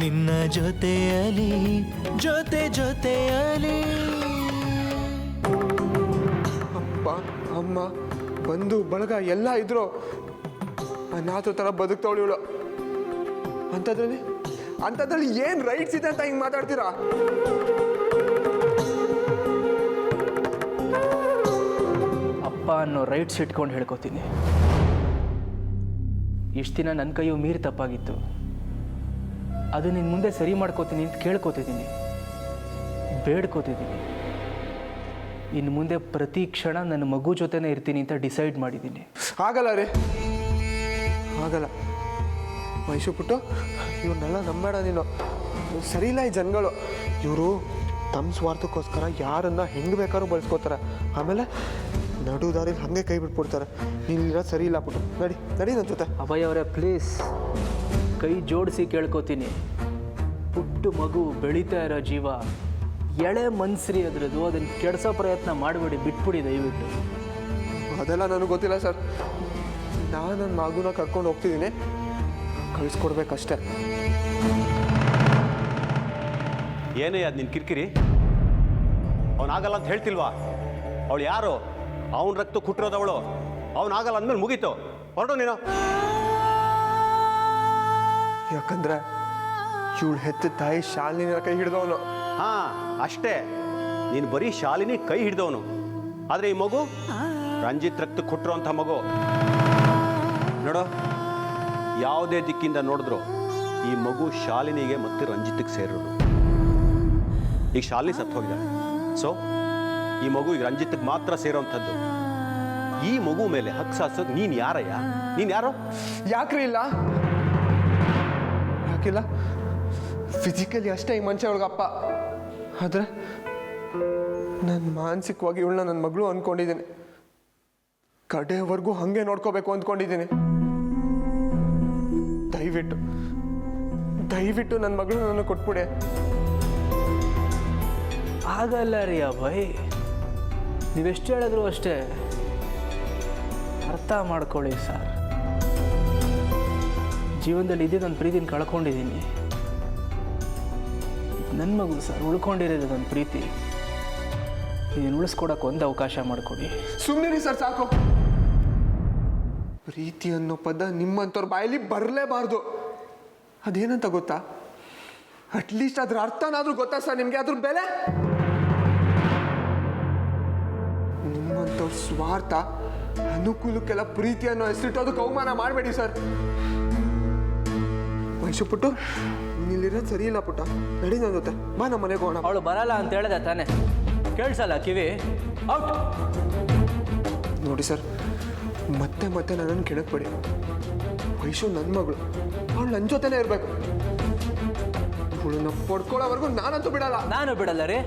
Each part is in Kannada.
ನಿನ್ನ ಜೊತೆಯಲಿ ಜೊತೆಯಲಿ. ಅಪ್ಪ ಅಮ್ಮ ಬಂಧು ಬಳಗ ಎಲ್ಲ ಇದ್ರು ಅನಾಥ ಥರ ಬದುಕ್ತಾವಳು ಇವಳು. ಅಂಥದ್ರಲ್ಲಿ ಏನು ರೈಟ್ಸ್ ಇದೆ ಅಂತ ಹಿಂಗೆ ಮಾತಾಡ್ತೀರಾ? ಅಪ್ಪ ಅನ್ನೋ ರೈಟ್ಸ್ ಇಟ್ಕೊಂಡು ಹೇಳ್ಕೊತೀನಿ. ಇಷ್ಟು ದಿನ ನನ್ನ ಕೈಯು ಮೀರಿ ತಪ್ಪಾಗಿತ್ತು, ಅದು ನಿನ್ನ ಮುಂದೆ ಸರಿ ಮಾಡ್ಕೋತೀನಿ ಅಂತ ಕೇಳ್ಕೊತಿದ್ದೀನಿ, ಬೇಡ್ಕೋತಿದ್ದೀನಿ. ಇನ್ನು ಮುಂದೆ ಪ್ರತಿ ಕ್ಷಣ ನನ್ನ ಮಗು ಜೊತೆನೇ ಇರ್ತೀನಿ ಅಂತ ಡಿಸೈಡ್ ಮಾಡಿದ್ದೀನಿ. ಆಗಲ್ಲ ರೀ, ಆಗಲ್ಲ. ವಯಸ್ಸು ಪುಟ್ಟು ಇವ್ರನ್ನೆಲ್ಲ ನಂಬೇಡ ನೀನು. ಸರಿ ಇಲ್ಲ ಈ ಜನಗಳು. ಇವರು ತಮ್ಮ ಸ್ವಾರ್ಥಕ್ಕೋಸ್ಕರ ಯಾರನ್ನ ಹೆಂಗೆ ಬೇಕಾದ್ರೂ ಬಳಸ್ಕೋತಾರೆ, ಆಮೇಲೆ ನಡು ದಾರಿಲಿ ಹಾಗೆ ಕೈ ಬಿಟ್ಬಿಡ್ತಾರೆ. ನೀನಿರೋದು ಸರಿ ಇಲ್ಲ ಪುಟ್ಟು. ನಡಿ ನನ್ನ ಜೊತೆ. ಅಭಯ್ ಅವರೇ ಪ್ಲೀಸ್, ಕೈ ಜೋಡಿಸಿ ಕೇಳ್ಕೊತೀನಿ. ಪುಟ್ಟು ಮಗು, ಬೆಳೀತಾ ಇರೋ ಜೀವ, ಎಳೆ ಮನ್ಸ್ರಿ ಅದ್ರದ್ದು, ಅದನ್ನು ಕೆಡಿಸೋ ಪ್ರಯತ್ನ ಮಾಡಬೇಡಿ, ಬಿಟ್ಬಿಡಿ ದಯವಿಟ್ಟು. ಅದೆಲ್ಲ ನನಗೆ ಗೊತ್ತಿಲ್ಲ ಸರ್. ನಾನು ನನ್ನ ಮಗುನ ಕರ್ಕೊಂಡು ಹೋಗ್ತಿದ್ದೀನಿ, ಕಳಿಸ್ಕೊಡ್ಬೇಕಷ್ಟೆ. ಏನೇ ಅದು ನಿನ್ನ ಕಿರಿಕಿರಿ? ಅವನಾಗಲ್ಲ ಅಂತ ಹೇಳ್ತಿಲ್ವಾ? ಅವಳು ಯಾರು? ಅವನ ರಕ್ತ ಕುಟ್ಟಿರೋದವಳು. ಅವನಾಗಲ್ಲ ಅಂದಮೇಲೆ ಮುಗೀತು, ಹೊರಟು ನೀನು. ಯಾಕಂದ್ರೆ ಇವಳು ಹೆತ್ತ ತಾಯಿ ಶಾಲಿನಿನ ಕೈ ಹಿಡಿದವನು. ಹಾಂ ಅಷ್ಟೇ, ನೀನು ಬರೀ ಶಾಲಿನಿ ಕೈ ಹಿಡಿದವನು. ಆದರೆ ಈ ಮಗು ರಂಜಿತ್ ರಕ್ತ ಕೊಟ್ಟಿರೋಂಥ ಮಗು. ನೋಡು, ಯಾವುದೇ ದಿಕ್ಕಿಂದ ನೋಡಿದ್ರು ಈ ಮಗು ಶಾಲಿನಿಗೆ ಮತ್ತು ರಂಜಿತ್ಗೆ ಸೇರೋದು. ಈಗ ಶಾಲಿನಿ ಸತ್ತು ಹೋಗಿದ್ದಾಳೆ, ಸೊ ಈ ಮಗು ಈಗ ರಂಜಿತ್ಗೆ ಮಾತ್ರ ಸೇರೋವಂಥದ್ದು. ಈ ಮಗು ಮೇಲೆ ಹಕ್ಕು ಸಾಸೋದು ನೀನು ಯಾರಯ್ಯ? ನೀನು ಯಾರೋ? ಯಾಕ್ರಿ ಇಲ್ಲ? ಯಾಕಿಲ್ಲ? ಫಿಸಿಕಲಿ ಅಷ್ಟೇ ಈ ಮನುಷ್ಯ ಒಳಗಪ್ಪ. ಆದರೆ ನಾನು ಮಾನಸಿಕವಾಗಿ ಇವಳನ್ನ ನನ್ನ ಮಗಳು ಅಂದ್ಕೊಂಡಿದ್ದೀನಿ. ಕಡೆಯವರೆಗೂ ಹಾಗೆ ನೋಡ್ಕೋಬೇಕು ಅಂದ್ಕೊಂಡಿದ್ದೀನಿ. ದಯವಿಟ್ಟು ನನ್ನ ಮಗಳು ನನಗೆ ಕೊಟ್ಬಿಡೆ. ಆಗಲ್ಲ ರೀ ಅಭಯ್, ನೀವೆಷ್ಟು ಹೇಳಿದ್ರು ಅಷ್ಟೇ. ಅರ್ಥ ಮಾಡ್ಕೊಳ್ಳಿ ಸರ್, ಜೀವನದಲ್ಲಿ ಇದ್ದಿದ್ದು ನನ್ನ ಪ್ರೀತಿನ ಕಳ್ಕೊಂಡಿದ್ದೀನಿ. ನನ್ನ ಮಗು ಸರ್ ಉಳ್ಕೊಂಡಿರೋದು ನನ್ನ ಪ್ರೀತಿ. ಇದನ್ನು ಉಳಿಸ್ಕೊಡಕ್ಕೆ ಒಂದು ಅವಕಾಶ ಮಾಡಿಕೊಡಿ. ಸುಮ್ಮನಿರಿ ಸರ್, ಸಾಕು. ಪ್ರೀತಿ ಅನ್ನೋ ಪದ ನಿಮ್ಮಂಥವ್ರ ಬಾಯಲ್ಲಿ ಬರಲೇಬಾರ್ದು. ಅದೇನಂತ ಗೊತ್ತಾ? ಅಟ್ಲೀಸ್ಟ್ ಅದ್ರ ಅರ್ಥನಾದ್ರೂ ಗೊತ್ತಾ ಸರ್ ನಿಮಗೆ? ಅದ್ರ ಬೆಲೆ? ನಿಮ್ಮಂಥವ್ರ ಸ್ವಾರ್ಥ, ಅನುಕೂಲಕ್ಕೆಲ್ಲ ಪ್ರೀತಿ ಅನ್ನೋ ಹೆಸರಿಟ್ಟು ಅದಕ್ಕೆ ಅವಮಾನ ಮಾಡಬೇಡಿ ಸರ್. ವಯಸ್ಸು ಪುಟ್ಟು, ನಿಲ್ಲಿರೋದು ಸರಿ ಇಲ್ಲ ಪುಟ್ಟ. ನಡಿ ನನ್ನ ಜೊತೆ ಬಾ, ನಮ್ಮ ಮನೆಗೆ ಹೋಗೋಣ. ಅವಳು ಬರಲ್ಲ ಅಂತ ಹೇಳಿದೆ ತಾನೆ, ಕೇಳಿಸಲ್ಲ ಕಿವಿ? ಔಟ್. ನೋಡಿ ಸರ್, ಮತ್ತೆ ನನ್ನನ್ನು ಕೆಣಕ್ಬೇಡಿ. ವಯಸ್ಸು ನನ್ನ ಮಗಳು, ಅವಳು ನನ್ನ ಜೊತೆನೇ ಇರಬೇಕು. ಅವಳನ್ನ ಪಡ್ಕೊಳ್ಳೋವರೆಗೂ ನಾನಂತೂ ಬಿಡಲ್ಲ. ನಾನು ಬಿಡಲ್ಲ ರೀ.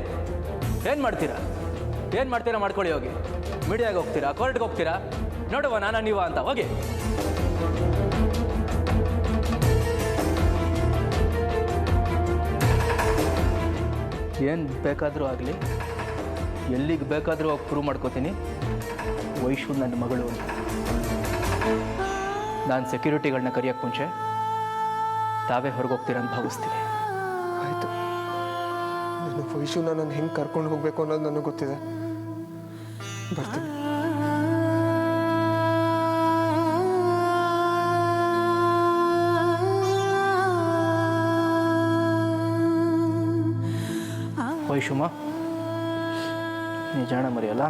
ಏನು ಮಾಡ್ತೀರಾ ಮಾಡ್ಕೊಳ್ಳಿ. ಹೋಗಿ ಮೀಡಿಯಾಗೆ ಹೋಗ್ತೀರಾ, ಕೋರ್ಟ್ಗೆ ಹೋಗ್ತೀರಾ, ನೋಡುವ ನಾನ ನೀವ ಅಂತ. ಹೋಗಿ. ಏನು ಬೇಕಾದರೂ ಆಗಲಿ, ಎಲ್ಲಿಗೆ ಬೇಕಾದರೂ ಹೋಗಿ ಪ್ರೂವ್ ಮಾಡ್ಕೋತೀನಿ ವೈಶು ನನ್ನ ಮಗಳು ಅಂತ. ನಾನು ಸೆಕ್ಯೂರಿಟಿಗಳನ್ನ ಕರೆಯೋಕ್ಕೆ ಮುಂಚೆ ತಾವೇ ಹೊರಗೋಗ್ತೀರ ಅಂತ ಭಾವಿಸ್ತೀನಿ. ಆಯಿತು, ನನ್ನ ವಯಸ್ಸು ನಾನು ಹೆಂಗೆ ಕರ್ಕೊಂಡು ಹೋಗಬೇಕು ಅನ್ನೋದು ನನಗೆ ಗೊತ್ತಿದೆ. ಬರ್ತೀನಿ. ವೈಶುಮ, ನಿಜಾಣ ಮರೆಯಲ್ಲ,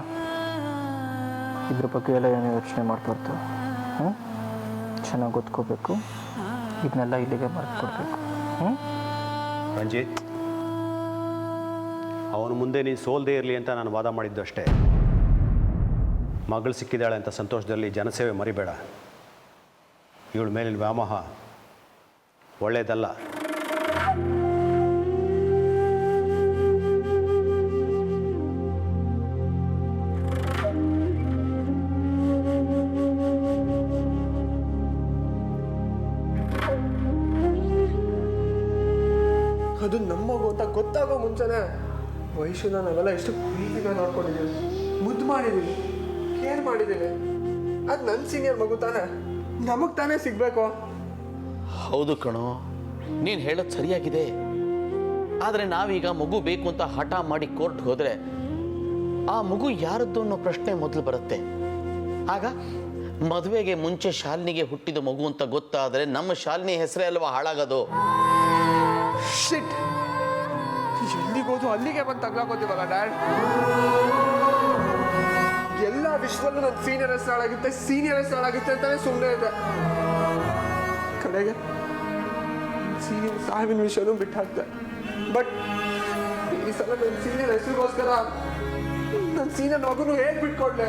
ಇದ್ರ ಬಗ್ಗೆ ಎಲ್ಲ ಏನೋ ಯೋಚನೆ ಮಾಡ್ತಿರ್ತಾವೆ. ಚೆನ್ನಾಗಿ ಗೊತ್ಕೋಬೇಕು, ಇದನ್ನೆಲ್ಲ ಇಲ್ಲಿಗೆ ಮರೆತುಕೊಡ್ಬೇಕು. ರಂಜಿತ್, ಅವನ ಮುಂದೆ ನೀನು ಸೋಲ್ದೇ ಇರಲಿ ಅಂತ ನಾನು ವಾದ ಮಾಡಿದ್ದು ಅಷ್ಟೇ. ಮಗಳು ಸಿಕ್ಕಿದ್ದಾಳೆ ಅಂತ ಸಂತೋಷದಲ್ಲಿ ಜನಸೇವೆ ಮರಿಬೇಡ. ಇವಳ ಮೇಲಿನ ವ್ಯಾಮೋಹ ಒಳ್ಳೆಯದಲ್ಲ. ಅದು ನಮ್ಮ ಅಂತ ಗೊತ್ತಾಗೋ ಮುಂಚೆನೆ ವಯಸ್ಸನ್ನ ನಾವೆಲ್ಲ ಎಷ್ಟು ಪ್ರೀತಿನ ನೋಡ್ಕೊಂಡಿದ್ದೀವಿ, ಮುದ್ದು ಮಾಡಿದ್ದೀವಿ, ಕೇರ್ ಮಾಡಿದ್ದೀನಿ. ಅದು ನನ್ನ ಸೀನಿಯರ್ ಮಗು ತಾನೆ, ನಮಗೆ ತಾನೇ ಸಿಗಬೇಕು. ಹೌದು ಕಣೋ, ನೀನು ಹೇಳೋದು ಸರಿಯಾಗಿದೆ. ಆದರೆ ನಾವೀಗ ಮಗು ಬೇಕು ಅಂತ ಹಠ ಮಾಡಿ ಕೋರ್ಟ್ ಹೋದರೆ ಆ ಮಗು ಯಾರದ್ದು ಅನ್ನೋ ಪ್ರಶ್ನೆ ಮೊದಲು ಬರುತ್ತೆ. ಆಗ ಮದುವೆಗೆ ಮುಂಚೆ ಶಾಲಿನಿಗೆ ಹುಟ್ಟಿದ ಮಗು ಅಂತ ಗೊತ್ತಾದರೆ ನಮ್ಮ ಶಾಲಿನಿ ಹೆಸರೇ ಅಲ್ವಾ ಹಾಳಾಗೋದು. ಶಿಟ್, ಎಲ್ಲಿಗೋದು ಅಲ್ಲಿಗೆ ಬಂದು ತಗ್ಲಾಕೋತೀವಲ್ಲ ಡ್ಯಾಡ್. ಎಲ್ಲ ವಿಶ್ವದಲ್ಲೂ ನನ್ನ ಸೀನಿಯರ್ ಹೆಸರು ಹಾಳಾಗುತ್ತೆ ಅಂತಾನೆ ಸುಮ್ಮನೆ ಇದೆ. ಕಡೆಗೆ ಸೀನಿಯರ್ ಸಾಹೇಬಿನ ವಿಷಯನೂ ಬಿಟ್ಟು ಹಾಕ್ತೆ. ಬಟ್ ಈ ಸಲ ನನ್ನ ಸೀನಿಯರ್ ಹೆಸರಿಗೋಸ್ಕರ ನನ್ನ ಸೀನಿಯರ್ ಮಗುನು ಹೇಗೆ ಬಿಟ್ಕೊಡ್ಲೆ?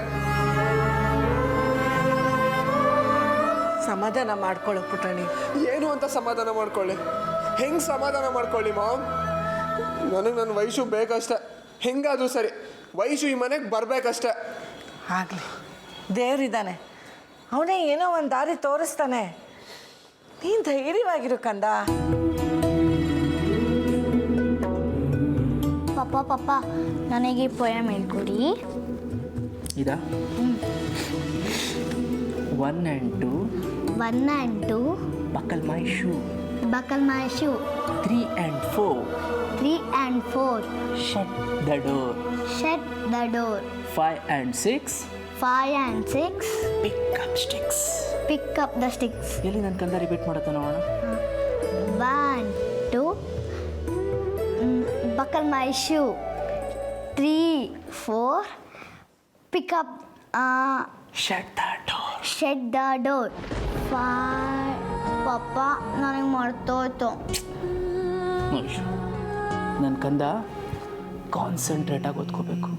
ಸಮಾಧಾನ ಮಾಡ್ಕೊಳ್ಳೋ ಪುಟಾಣಿ. ಏನು ಅಂತ ಸಮಾಧಾನ ಮಾಡ್ಕೊಳ್ಳಿ? ಹೆಂಗೆ ಸಮಾಧಾನ ಮಾಡ್ಕೊಳ್ಳಿ ಮಾಮ್? ನನಗೆ ನನ್ನ ವಯಸ್ಸು ಬೇಕಷ್ಟೆ. ಹೆಂಗಾದ್ರೂ ಸರಿ ವಯಸ್ಸು ಈ ಮನೆಗೆ ಬರಬೇಕಷ್ಟೆ. ಆಗಲಿ, ದೇವರಿದ್ದಾನೆ, ಅವನೇ ಏನೋ ಒಂದು ದಾರಿ ತೋರಿಸ್ತಾನೆ. ನೀನು ಧೈರ್ಯವಾಗಿರು ಕಂದ. ಪಪ್ಪ ನನಗೆ ಪೊಯಮ್ ಹೇಳ್ಕೊಡಿ. ಇದಾ 1 and 2 1 and 2 buckle my shoe. 3 and 4 shut the door. 5 and 6 pick up the sticks. ಎಲ್ಲಿ ನನ್ನ ಕಂದ ರಿಪೀಟ್ ಮಾಡುತ್ತಾ ನೋಡೋಣ. 1 2 buckle my shoe. 3 4 pick up shut the door. 5 ಪಪ್ಪ ನನಗೆ ಮರ್ತೋಯ್ತು. ನನ್ನ ಕಂದ ಕಾನ್ಸಂಟ್ರೇಟಾಗಿ ಓದ್ಕೋಬೇಕು.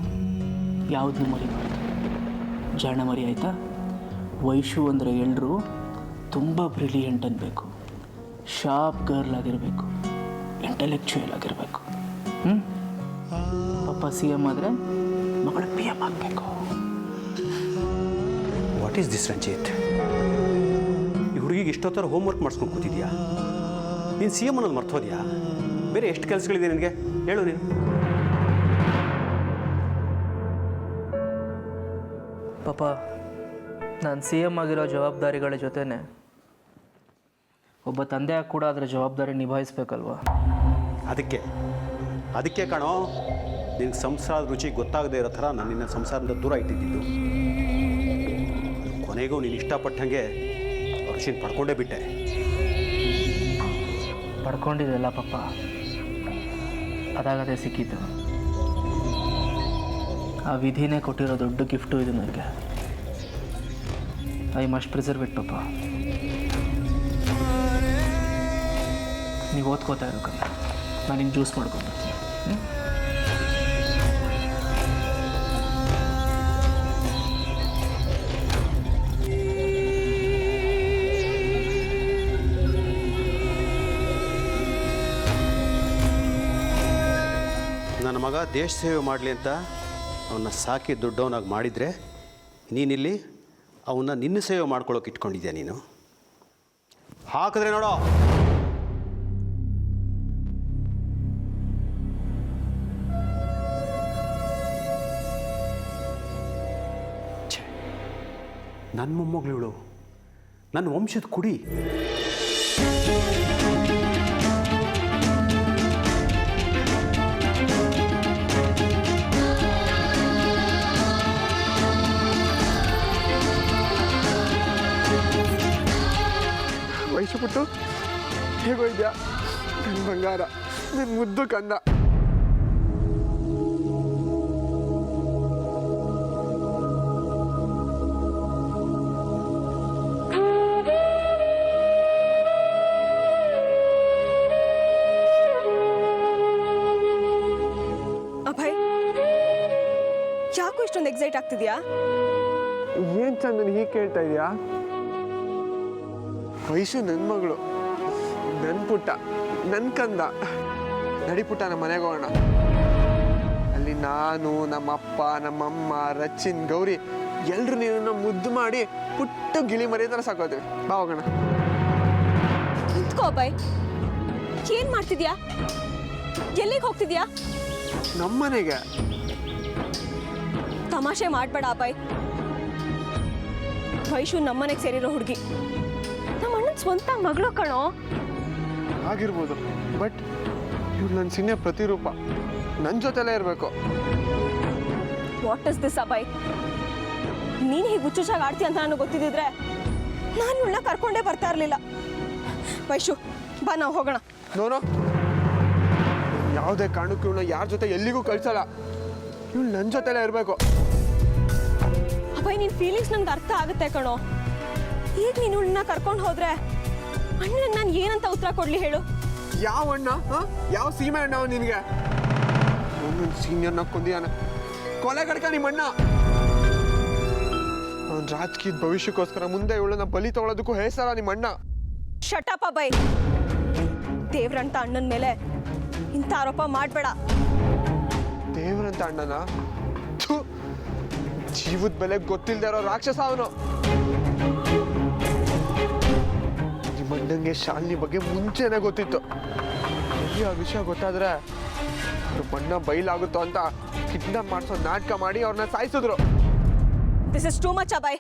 ಯಾವುದನ್ನು ಮರಿಬಾರ್ದು. ಜಾಣ ಮರಿ ಆಯಿತಾ? ವೈಶು ಅಂದರೆ ಎಲ್ಲರೂ ತುಂಬ ಬ್ರಿಲಿಯಂಟ್ ಅನ್ನಬೇಕು, ಶಾರ್ಪ್ ಗರ್ಲ್ ಆಗಿರಬೇಕು, ಇಂಟೆಲೆಕ್ಚುಯಲ್ ಆಗಿರಬೇಕು. ಪಪ್ಪ CM ಆದರೆ ಮಗಳು PM ಆಗಬೇಕು. What is this Ranjith? ಈ ಹುಡುಗಿಗೆ ಇಷ್ಟೊತ್ತರ ಹೋಮ್ವರ್ಕ್ ಮಾಡಿಸ್ಕೊಂಡು ಕೂತಿದ್ಯಾ? ನೀನು CM ಅನ್ನೋದು ಮರ್ತೋದ್ಯಾ? ಬೇರೆ ಎಷ್ಟು ಕೆಲಸಗಳಿದೆ ನಿನಗೆ? ಹೇಳು ನೀನು. ಪಾಪ, ನಾನು CM ಆಗಿರೋ ಜವಾಬ್ದಾರಿಗಳ ಜೊತೆನೆ ಒಬ್ಬ ತಂದೆಯಾಗಿ ಕೂಡ ಅದರ ಜವಾಬ್ದಾರಿ ನಿಭಾಯಿಸ್ಬೇಕಲ್ವಾ? ಅದಕ್ಕೆ ಕಾಣೋ ನಿನಗೆ ಸಂಸಾರದ ರುಚಿ ಗೊತ್ತಾಗದೇ ಇರೋ ಥರ ನಾನು ನಿನ್ನ ಸಂಸಾರದಿಂದ ದೂರ ಇಟ್ಟಿದ್ದು. ಕೊನೆಗೂ ನೀನು ಇಷ್ಟಪಟ್ಟಂಗೆ ರುಚಿನ ಪಡ್ಕೊಂಡೇ ಬಿಟ್ಟೆ. ಪಡ್ಕೊಂಡಿದ್ದೆಲ್ಲ ಪಾಪ ಅದಾಗದೇ ಸಿಕ್ಕಿದ್ದು. ಆ ವಿಧಿನೇ ಕೊಟ್ಟಿರೋ ದೊಡ್ಡ ಗಿಫ್ಟು ಇದು ನನಗೆ. ಐ ಮಸ್ಟ್ ಪ್ರಿಸರ್ವ್ ಇಟ್ ಪಾಪ. ನೀವು ಓದ್ಕೋತಾ ಇರೋ ಕಲ್ಲ, ನಾನು ಹಿಂಗೆ ಜ್ಯೂಸ್ ಮಾಡ್ಕೊಂಡ್ಬರ್ತೀನಿ. ನನ್ನ ಮಗ ದೇಶ ಸೇವೆ ಮಾಡಲಿ ಅಂತ ಅವನ್ನ ಸಾಕಿ ದೊಡ್ಡವನಾಗಿ ಮಾಡಿದರೆ ನೀನಿಲ್ಲಿ ಅವನ್ನ ನಿನ್ನ ಸೇವೆ ಮಾಡ್ಕೊಳ್ಳೋಕೆ ಇಟ್ಕೊಂಡಿದ್ಯಾ ನೀನು? ಹಾಕಿದ್ರೆ ನೋಡೋ. ನನ್ನ ಮೊಮ್ಮಗಳು, ನನ್ನ ವಂಶದ ಕುಡಿ. ವಯಸ್ಸು ಪುಟ್ಟು, ಹೇಗೋಯ್ದ್ಯಾ ನನ್ನ ಬಂಗಾರ, ನನ್ನ ಮುದ್ದು ಕಂದ? ಅಭಯ್, ಯಾಕೋ ಇಷ್ಟೊಂದು ಎಕ್ಸೈಟ್ ಆಗ್ತಿದ್ಯಾ? ಏನ್ ಚಂದನ್ ಹೀಗೆ ಕೇಳ್ತಾ ಇದೆಯಾ? ವಯಸ್ಸು ನನ್ನ ಮಗಳು, ನನ್ನ ಪುಟ್ಟ, ನನ್ನ ಕಂದ. ನಡಿ ಪುಟ್ಟ, ನಮ್ಮ ಮನೆಗೆ ಹೋಗೋಣ. ಅಲ್ಲಿ ನಾನು, ನಮ್ಮಪ್ಪ, ನಮ್ಮಮ್ಮ, ರಚಿನ್, ಗೌರಿ ಎಲ್ಲರೂ ನೀನನ್ನು ಮುದ್ದು ಮಾಡಿ ಪುಟ್ಟ ಗಿಳಿ ಮರಿ ಥರ ಸಾಕೋತೀವಿ. ಬಾ ಹೋಗೋಣ. ನಿಂತ್ಕೋ ಅಭಯ್, ಏನ್ ಮಾಡ್ತಿದ್ಯಾ? ಎಲ್ಲಿಗೆ ಹೋಗ್ತಿದ್ಯಾ? ನಮ್ಮನೆಗೆ. ತಮಾಷೆ ಮಾಡ್ಬೇಡ ಅಭಯ್. ವೈಶು ನಮ್ಮನೆಗೆ ಸೇರಿರೋ ಹುಡುಗಿ, ನಮ್ಮ ಅಣ್ಣನ ಸ್ವಂತ ಮಗಳು ಕಣೋ. ಆಗಿರ್ಬೋದು, ಬಟ್ ಇವ್ಳು ನನ್ನ ಸೀನಿಯರ್ ಪ್ರತಿರೂಪ, ನನ್ನ ಜೊತೆಲೇ ಇರಬೇಕು. What is this Abhay? ನೀನು ಹೀಗೆ ಹುಚ್ಚುಚ್ಚಾಗಿ ಆಡ್ತೀಯ ಅಂತ ನನಗೆ ಗೊತ್ತಿದ್ದಿದ್ರೆ ನಾನು ಇವಳನ್ನ ಕರ್ಕೊಂಡೇ ಬರ್ತಾ ಇರಲಿಲ್ಲ. ವೈಶು ಬಾ, ನಾವು ಹೋಗೋಣ. ನೋನೋ, ಯಾವುದೇ ಕಾರಣಕ್ಕೂ ಇವಳನ್ನ ಯಾರ ಜೊತೆ ಎಲ್ಲಿಗೂ ಕಳ್ಸಲ್ಲ. ಇವಳು ನನ್ನ ಜೊತೆಲೇ ಇರಬೇಕು. ಅಭಯ್, ನಿನ್ನ ಫೀಲಿಂಗ್ಸ್ ನನಗೆ ಅರ್ಥ ಆಗುತ್ತೆ ಕಣೋ. ಈಗ ನೀನು ಇವಳನ್ನ ಕರ್ಕೊಂಡು ಹೋದ್ರೆ ಅಣ್ಣನಿಗೆ ನಾನು ಏನಂತ ಉತ್ತರ ಕೊಡಲಿ ಹೇಳು? ಯಾವ ಅಣ್ಣ? ಯಾವ ಸೀಮೆ ಅಣ್ಣ ನಿನಗೆ? ನನ್ನ ಸೀನಿಯರ್ನ ಕೊಂದಿಯಾನ, ಕೊಲೆ ಕಡ್ಕ ನಿಮ್ಮಣ್ಣ. ಅವನ ರಾಜಕೀಯದ ಭವಿಷ್ಯಕ್ಕೋಸ್ಕರ ಮುಂದೆ ಇವಳನ್ನ ಬಲಿ ತಗೊಳ್ಳೋದಕ್ಕೂ ಹೇಳ್ತಾರ ನಿಮ್ಮಣ್ಣ. ಶಟಪ್ ಅಭಯ್. ದೇವ್ರಂತ ಅಣ್ಣನ ಮೇಲೆ ಇಂಥ ಆರೋಪ ಮಾಡಬೇಡ. ದೇವ್ರಂತ ಅಣ್ಣನ? ಜೀವದ ಬೆಲೆ ಗೊತ್ತಿಲ್ಲದೆ ಇರೋ ರಾಕ್ಷಸ ಅವನು. ನಿಮ್ಮಣ್ಣಂಗೆ ಶಾಲಿನಿ ಬಗ್ಗೆ ಮುಂಚೆನೆ ಗೊತ್ತಿತ್ತು. ಆ ವಿಷಯ ಗೊತ್ತಾದ್ರೆ ಅವ್ರ ಬಣ್ಣ ಬಯಲಾಗುತ್ತೋ ಅಂತ ಕಿಡ್ನಾಪ್ ಮಾಡಿಸೋ ನಾಟಕ ಮಾಡಿ ಅವ್ರನ್ನ ಸಾಯಿಸಿದ್ರು. This is too much Abhay.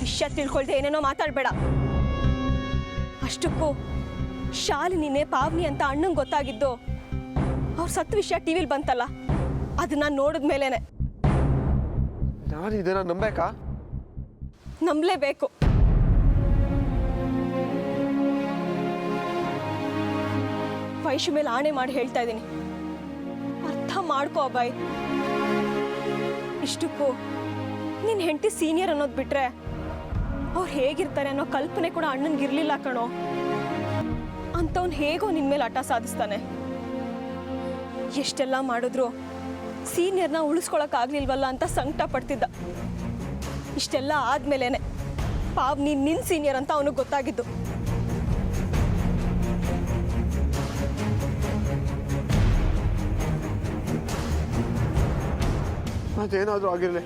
ವಿಷಯ ತಿಳ್ಕೊಳ್ದೆ ಏನೇನೋ ಮಾತಾಡಬೇಡ. ಅಷ್ಟಕ್ಕೂ ಶಾಲಿನಿನೇ ಪಾವ್ನಿ ಅಂತ ಅಣ್ಣಂಗೆ ಗೊತ್ತಾಗಿದ್ದು ಅವ್ರ ಸತ್ತು ವಿಷಯ ಟಿವಿಲಿ ಬಂತಲ್ಲ, ಅದನ್ನ ನೋಡಿದ ಮೇಲೇನೆ. ನಾನು ಇದನ್ನ ನಂಬೇಕಾ? ನಂಬಲೇಬೇಕು. ವೈಶು ಮೇಲೆ ಆಣೆ ಮಾಡಿ ಹೇಳ್ತಾ ಇದ್ದೀನಿ, ಅರ್ಥ ಮಾಡ್ಕೋ ಅಭಯ್. ಇಷ್ಟಕ್ಕೂ ನಿನ್ನ ಹೆಂಡತಿ ಸೀನಿಯರ್ ಅನ್ನೋದು ಬಿಟ್ರೆ ಅವ್ರು ಹೇಗಿರ್ತಾರೆ ಅನ್ನೋ ಕಲ್ಪನೆ ಕೂಡ ಅಣ್ಣನಿಗಿರ್ಲಿಲ್ಲ ಕಣೋ. ಅಂಥವ್ನು ಹೇಗೋ ನಿನ್ನ ಮೇಲೆ ಹಠ ಸಾಧಿಸ್ತಾನೆ. ಎಷ್ಟೆಲ್ಲ ಮಾಡಿದ್ರು ಸೀನಿಯರ್ನ ಉಳಿಸ್ಕೊಳಕ್ಕಾಗ್ಲಿಲ್ವಲ್ಲ ಅಂತ ಸಂಕಟ ಪಡ್ತಿದ್ದ. ಇಷ್ಟೆಲ್ಲ ಆದ್ಮೇಲೇನೆ ಪಾವ್ನಿ ನಿನ್ನ ಸೀನಿಯರ್ ಅಂತ ಅವನಿಗೆ ಗೊತ್ತಾಗಿದ್ದು. ಅದೇನಾದರೂ ಆಗಿರಲಿ,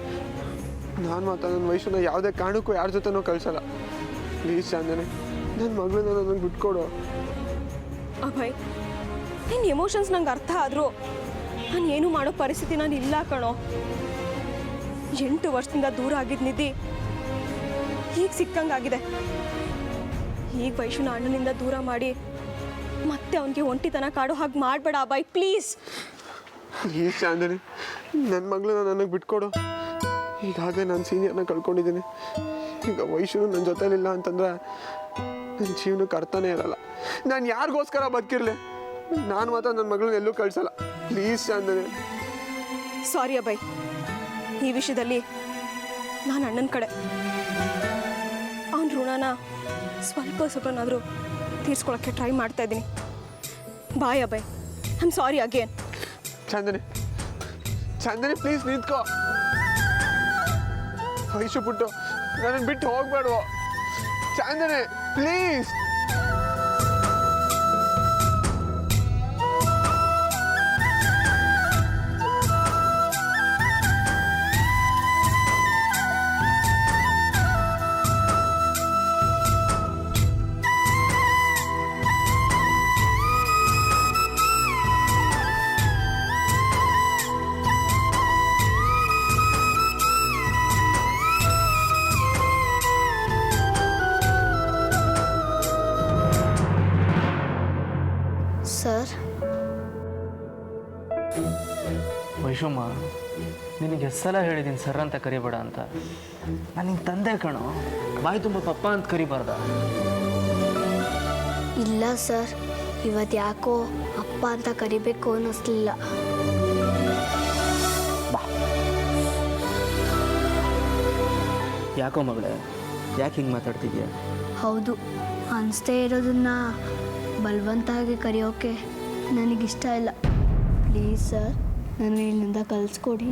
ನಾನು ಮಾತ್ರ ನನ್ನ ವಯಸ್ಸನ್ನ ಯಾವುದೇ ಕಾರಣಕ್ಕೂ ಯಾರ ಜೊತೆನೂ ಕಳ್ಸಲ್ಲ. ಪ್ಲೀಸ್ ಚಾಂದನೆ, ನನ್ನ ಮಗಳನ್ನ ನನಗೆ ಬಿಟ್ಕೊಡು. ಅಭಯ್, ನಿನ್ನ ಎಮೋಷನ್ಸ್ ನಂಗೆ ಅರ್ಥ ಆದರೂ ನಾನು ಏನು ಮಾಡೋ ಪರಿಸ್ಥಿತಿ ನಾನು ಇಲ್ಲ ಕಣೋ. 8 ವರ್ಷದಿಂದ ದೂರ ಆಗಿದ್ದ ನಿಧಿ ಈಗ ಸಿಕ್ಕಂಗಾಗಿದೆ. ಈಗ ವೈಶುನ ಅಣ್ಣನಿಂದ ದೂರ ಮಾಡಿ ಮತ್ತೆ ಅವನಿಗೆ ಒಂಟಿತನ ಕಾಡೋ ಹಾಗೆ ಮಾಡಬೇಡ ಅಭಯ್, ಪ್ಲೀಸ್. ಪ್ಲೀಸ್ ಚಾಂದನೆ, ನನ್ನ ಮಗಳನ್ನ ನನಗೆ ಬಿಟ್ಕೊಡು. ಈಗಾಗಲೇ ನಾನು ಸೀನಿಯರ್ನ ಕಳ್ಕೊಂಡಿದ್ದೀನಿ. ಈಗ ವಯಸ್ಸು ನನ್ನ ಜೊತೆಲಿಲ್ಲ ಅಂತಂದ್ರೆ ನನ್ನ ಜೀವನಕ್ಕೆ ಅರ್ಥನೇ ಇರಲ್ಲ. ನಾನು ಯಾರಿಗೋಸ್ಕರ ಬದುಕಿರ್ಲಿ, ನಾನು ಮಾತ್ರ ನನ್ನ ಮಗಳನ್ನ ಎಲ್ಲೂ ಕಳ್ಸಲ್ಲ. ಪ್ಲೀಸ್ ಚಾಂದನೆ. ಸಾರಿ ಅಭಯ್, ಈ ವಿಷಯದಲ್ಲಿ ನಾನು ಅಣ್ಣನ ಕಡೆ. ಅವನ ಋಣನ ಸ್ವಲ್ಪನಾದರೂ ತೀರ್ಸ್ಕೊಳಕ್ಕೆ ಟ್ರೈ ಮಾಡ್ತಾ ಇದ್ದೀನಿ. Bye Abhay, I am sorry again. Chandane, Chandane please ನಿಂತ್ಕೋ. ವಯಸ್ಸು ಬಿಟ್ಟು ನನ್ನನ್ನು ಬಿಟ್ಟು ಹೋಗ್ಬೇಡುವ ಚಾಂದನೆ, ಪ್ಲೀಸ್. ಸರ್, ವೈಶುಮ್ಮ, ನಿನಗೆ ಎಷ್ಟು ಸಲ ಹೇಳಿದ್ದೀನಿ ಸರ್ ಅಂತ ಕರಿಬೇಡ ಅಂತ. ನನಗೆ ತಂದೆ ಕಣೋ, ಬಾಯಿ ತುಂಬ ಪಪ್ಪ ಅಂತ ಕರಿಬಾರ್ದ? ಇಲ್ಲ ಸರ್, ಇವತ್ತು ಯಾಕೋ ಅಪ್ಪ ಅಂತ ಕರಿಬೇಕು ಅನ್ನಿಸ್ಲಿಲ್ಲ. ಯಾಕೋ ಮಗಳೇ, ಯಾಕೆ ಹಿಂಗೆ ಮಾತಾಡ್ತಿದ್ಯಾ? ಹೌದು, ಅನಿಸ್ತೇ ಇರೋದನ್ನ ಬಲವಂತಾಗಿ ಕರೆಯೋಕೆ ನನಗಿಷ್ಟ ಇಲ್ಲ. ಪ್ಲೀಸ್ ಸರ್, ನನಗೆ ಇಲ್ಲಿಂದ ಕಳಿಸ್ಕೊಡಿ.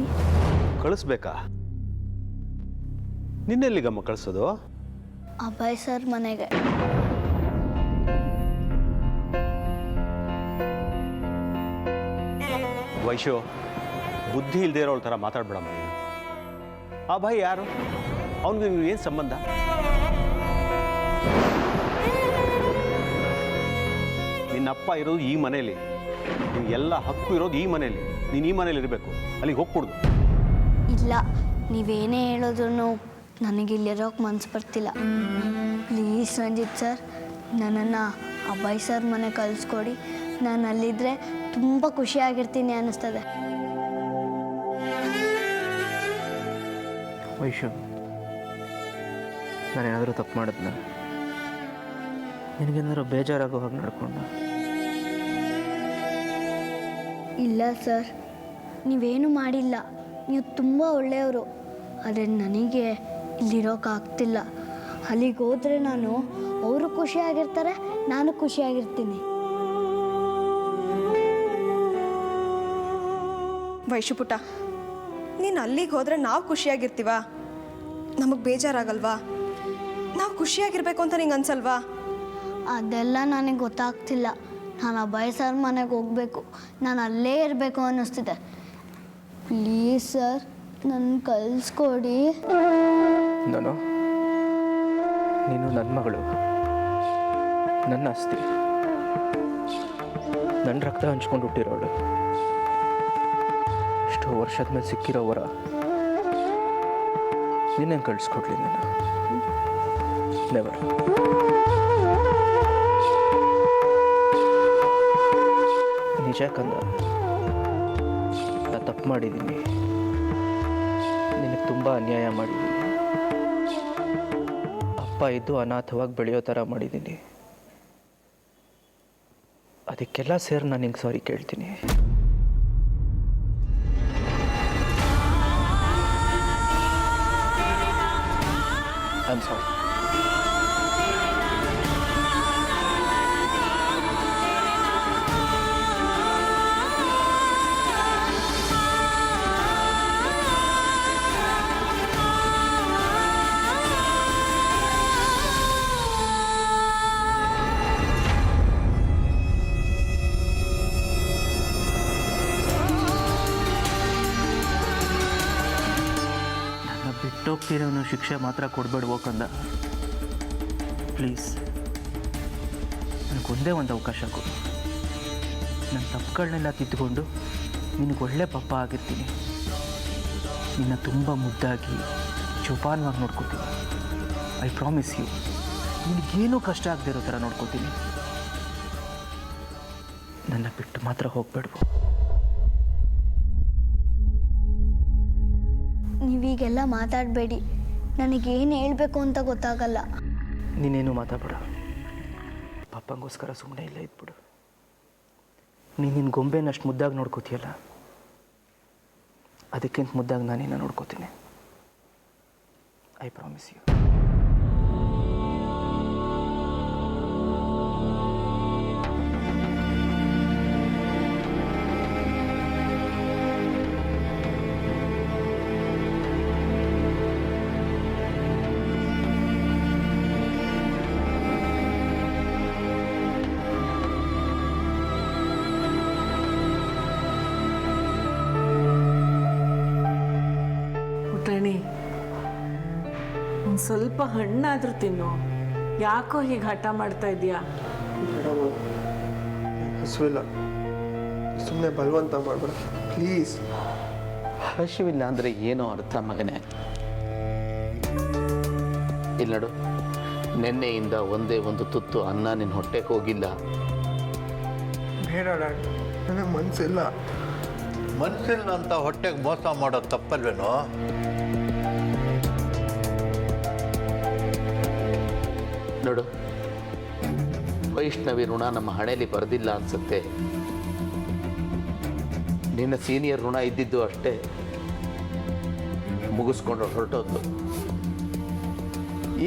ಕಳಿಸ್ಬೇಕಾ? ನಿನ್ನೆಲ್ಲಿಗಮ್ಮ ಕಳಿಸೋದು? ಅಭಯ್ ಸರ್ ಮನೆಗೆ. ವೈಶು, ಬುದ್ಧಿ ಇಲ್ಲದೆ ಇರೋಳ ಥರ ಮಾತಾಡ್ಬೇಡಮ್ಮ ನೀನು. ಅಭಯ್ ಯಾರು? ಅವನಿಗೆ ನೀವು ಏನು ಸಂಬಂಧ? ನಿನ್ನಪ್ಪ ಇರೋದು ಈ ಮನೆಯಲ್ಲಿ, ನಿನಗೆಲ್ಲ ಹಕ್ಕು ಇರೋದು ಈ ಮನೆಯಲ್ಲಿ. ನೀನು ಈ ಮನೇಲಿ ಇರಬೇಕು, ಅಲ್ಲಿಗೆ ಹೋಗ್ಕೊಡ್ದು. ಇಲ್ಲ, ನೀವೇನೇ ಹೇಳಿದ್ರು ನನಗೆ ಇಲ್ಲಿರೋಕೆ ಮನ್ಸು ಬರ್ತಿಲ್ಲ. ಪ್ಲೀಸ್ ರಂಜಿತ್ ಸರ್, ನನ್ನನ್ನು ಅಭಯ್ ಸರ್ ಮನೆ ಕಳಿಸ್ಕೊಡಿ. ನಾನು ಅಲ್ಲಿದ್ದರೆ ತುಂಬ ಖುಷಿಯಾಗಿರ್ತೀನಿ ಅನ್ನಿಸ್ತದೆ. ವೈಶು, ನಾನೇನಾದರೂ ತಪ್ಪು ಮಾಡಿದ್ನ? ನಿನಗೇನಾದರೂ ಬೇಜಾರಾಗೋ ಹಾಗೆ ನಡ್ಕೊಂಡ? ಇಲ್ಲ ಸರ್, ನೀವೇನು ಮಾಡಿಲ್ಲ. ನೀವು ತುಂಬ ಒಳ್ಳೆಯವರು. ಆದರೆ ನನಗೆ ಇಲ್ಲಿರೋಕ್ಕಾಗ್ತಿಲ್ಲ. ಅಲ್ಲಿಗೆ ಹೋದರೆ ಅವರು ಖುಷಿಯಾಗಿರ್ತಾರೆ, ನಾನು ಖುಷಿಯಾಗಿರ್ತೀನಿ. ವೈಶು ಪುಟ್ಟ, ನೀನು ಅಲ್ಲಿಗೆ ಹೋದರೆ ನಾವು ಖುಷಿಯಾಗಿರ್ತೀವ? ನಮಗೆ ಬೇಜಾರಾಗಲ್ವಾ? ನಾವು ಖುಷಿಯಾಗಿರ್ಬೇಕು ಅಂತ ನಿಂಗೆ ಅನ್ಸಲ್ವಾ? ಅದೆಲ್ಲ ನನಗೆ ಗೊತ್ತಾಗ್ತಿಲ್ಲ. ನಾನು ಅಭಯ್ ಸರ್ ಮನೆಗೆ ಹೋಗಬೇಕು, ನಾನು ಅಲ್ಲೇ ಇರಬೇಕು ಅನ್ನಿಸ್ತಿದೆ. ಪ್ಲೀಸ್ ಸರ್, ನನ್ನ ಕಳಿಸ್ಕೊಡಿ. ನಾನು ನೀನು ನನ್ನ ಮಗಳು, ನನ್ನ ಆಸ್ತಿ, ನನ್ನ ರಕ್ತ ಹಂಚ್ಕೊಂಡು ಹುಟ್ಟಿರೋಳು. ಎಷ್ಟೋ ವರ್ಷದ ಮೇಲೆ ಸಿಕ್ಕಿರೋ ವರ ನಿನ್ನೆ ಕಳಿಸ್ಕೊಡ್ಲಿ ನಾನು? ನೆವರ್. ನಿಜ ಕಂದ, ನಾನು ತಪ್ಪು ಮಾಡಿದ್ದೀನಿ. ನಿನಗೆ ತುಂಬ ಅನ್ಯಾಯ ಮಾಡಿದ್ದೀನಿ. ಅಪ್ಪ ಇದ್ದು ಅನಾಥವಾಗಿ ಬೆಳೆಯೋ ಥರ ಮಾಡಿದ್ದೀನಿ. ಅದಕ್ಕೆಲ್ಲ ಸೇರಿ ನಾನು ನಿಂಗೆ ಸಾರಿ ಕೇಳ್ತೀನಿ. ಐ ಆಮ್ ಸಾರಿ. ಬಿಟ್ಟೋಗ್ತಿರೋನು ಶಿಕ್ಷೆ ಮಾತ್ರ ಕೊಡಬೇಡ್ವೋ ಕಂದ. ಪ್ಲೀಸ್, ನನಗೊಂದೇ ಒಂದು ಅವಕಾಶ ಕೊಡು. ನನ್ನ ತಪ್ಪುಗಳನ್ನೆಲ್ಲ ತಿದ್ದುಕೊಂಡು ನಿನಗೆ ಒಳ್ಳೆ ಪಪ್ಪ ಆಗಿರ್ತೀನಿ. ನಿನ್ನ ತುಂಬ ಮುದ್ದಾಗಿ ಜೋಪಾನವಾಗಿ ನೋಡ್ಕೊತೀನಿ. I promise you. ನಿನಗೇನೂ ಕಷ್ಟ ಆಗದೆ ಇರೋ ಥರ ನೋಡ್ಕೊತೀನಿ. ನನ್ನ ಬಿಟ್ಟು ಮಾತ್ರ ಹೋಗ್ಬೇಡ್ವೋ. ನೀವೀಗೆಲ್ಲ ಮಾತಾಡಬೇಡಿ. ನನಗೇನು ಹೇಳಬೇಕು ಅಂತ ಗೊತ್ತಾಗಲ್ಲ. ನೀನೇನು ಮಾತಾಡಬೇಡ. ಪಾಪಂಗೋಸ್ಕರ ಸುಮ್ಮನೆ ಇಲ್ಲ ಇದ್ಬಿಡು. ನೀನು ನಿನ್ನ ಗೊಂಬೆನಷ್ಟು ಮುದ್ದಾಗಿ ನೋಡ್ಕೋತೀಯಲ್ಲ, ಅದಕ್ಕಿಂತ ಮುದ್ದಾಗಿ ನಾನೇನ ನೋಡ್ಕೋತೀನಿ. I promise you. ಪುಟಾಣಿ, ಒಂದು ಸ್ವಲ್ಪ ಹಣ್ಣಾದರೂ ತಿನ್ನು. ಯಾಕೋ ಹೀಗೆ ಹಠ ಮಾಡ್ತಾ ಇದೀಯಾ? ಹಸುವಿಲ್ಲ, ಸುಮ್ಮನೆ ಬಲವಂತ ಮಾಡಬೇಡ ಪ್ಲೀಸ್. ಹಸಿವಿಲ್ಲ ಅಂದರೆ ಏನೋ ಅರ್ಥ ಮಗನೇ. ಇಲ್ಲಿ ನೋಡು, ನಿನ್ನೆಯಿಂದ ಒಂದೇ ಒಂದು ತುತ್ತು ಅನ್ನ ನಿನ್ನ ಹೊಟ್ಟೆಗೆ ಹೋಗಿಲ್ಲ. ಬೇಡ ಡ್ಯಾಡ್, ನನಗೆ ಮನಸ್ಸಿಲ್ಲ. ಮನಸ್ಸಿಲ್ಲ ಅಂತ ಹೊಟ್ಟೆಗೆ ಮೋಸ ಮಾಡೋದು ತಪ್ಪಲ್ವೇನೋ? ನೋಡು, ವೈಷ್ಣವಿ ಋಣ ನಮ್ಮ ಹಣೆಯಲ್ಲಿ ಬರೆದಿಲ್ಲ ಅನ್ಸುತ್ತೆ. ನಿನ್ನ ಸೀನಿಯರ್ ಋಣ ಇದ್ದಿದ್ದು ಅಷ್ಟೇ, ಮುಗಿಸ್ಕೊಂಡು ಹೊರಟೋದು.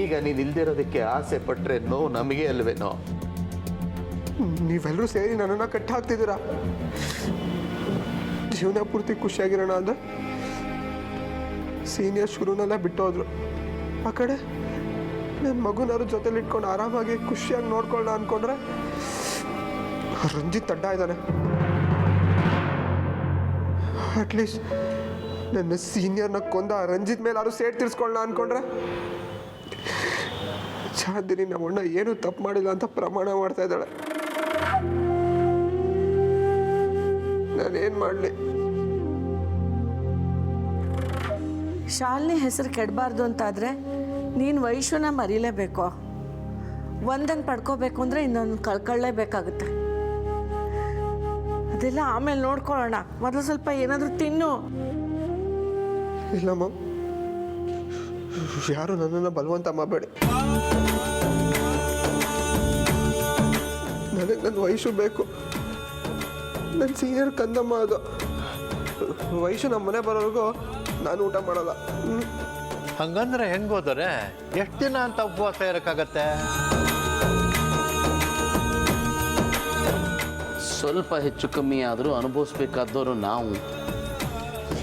ಈಗ ನೀನು ಇಲ್ದಿರೋದಕ್ಕೆ ಆಸೆ ಪಟ್ಟರೆ ನೋವು ನಮಗೆ ಅಲ್ವೇನೋ? ನೀವೆಲ್ಲರೂ ಸೇರಿ ನನ್ನನ್ನು ಕಟ್ಟಿ ಹಾಕ್ತಿದ್ದೀರಾ. ಜೀವನ ಪೂರ್ತಿ ಖುಷಿಯಾಗಿರೋಣ ಅಂದ್ರೆ ಸೀನಿಯರ್ ಶುರುನೆಲ್ಲ ಬಿಟ್ಟೋದ್ರು. ಆ ಕಡೆ ನನ್ನ ಮಗುನಾರು ಜೊತೆಲಿ ಇಟ್ಕೊಂಡು ಆರಾಮಾಗಿ ಖುಷಿಯಾಗಿ ನೋಡ್ಕೊಳ್ಳೋಣ ಅಂದ್ಕೊಂಡ್ರೆ ರಂಜಿತ್ ಅಡ್ಡ ಇದ್ದಾನೆ. ಅಟ್ಲೀಸ್ಟ್ ನನ್ನ ಸೀನಿಯರ್ನ ಕೊಂದ ರಂಜಿತ್ ಮೇಲೆ ಯಾರು ಸೇಟ್ ತೀರ್ಸ್ಕೊಳ್ಳೋಣ ಅಂದ್ಕೊಂಡ್ರೆ ಚಾಂದಿನಿ ನಮ್ಮಣ್ಣ ಏನೂ ತಪ್ಪು ಮಾಡಿಲ್ಲ ಅಂತ ಪ್ರಮಾಣ ಮಾಡ್ತಾ ಇದ್ದಾಳೆ. ನಾನೇನು ಮಾಡಲಿ? ಶಾಲಿನಿ ಹೆಸರು ಕೆಡಬಾರ್ದು ಅಂತಾದರೆ ನೀನು ವೈಶ್ವನ ಮರೀಲೇಬೇಕು. ಒಂದನ್ನು ಪಡ್ಕೋಬೇಕು ಅಂದರೆ ಇನ್ನೊಂದು ಕಳ್ಕೊಳ್ಳೇಬೇಕಾಗುತ್ತೆ. ಅದೆಲ್ಲ ಆಮೇಲೆ ನೋಡ್ಕೊಳ್ಳೋಣ, ಮೊದಲು ಸ್ವಲ್ಪ ಏನಾದರೂ ತಿನ್ನು. ಇಲ್ಲ ಮಾಮ್, ಯಾರು ನನ್ನನ್ನು ಬಲವಂತ ಮಾಡಬೇಡಿ. ನನಗೆ ನನ್ನ ವಯಸ್ಸು ಬೇಕು. ನನ್ನ ಸೀನಿಯರ್ ಕಂದಮ್ಮ ಅದು. ವಯಸ್ಸು ನಮ್ಮ ಮನೆ ಬರೋವರೆಗೂ ನಾನು ಊಟ ಮಾಡಲ್ಲ. ಹಂಗಂದ್ರೆ ಹೆಂಗೆ ಹೋದರೆ ಎಷ್ಟು ದಿನ ಅಂತ ಉಪವಾಸ ಇರೋಕ್ಕಾಗತ್ತೆ? ಸ್ವಲ್ಪ ಹೆಚ್ಚು ಕಮ್ಮಿ ಆದರೂ ಅನುಭವಿಸ್ಬೇಕಾದವರು ನಾವು.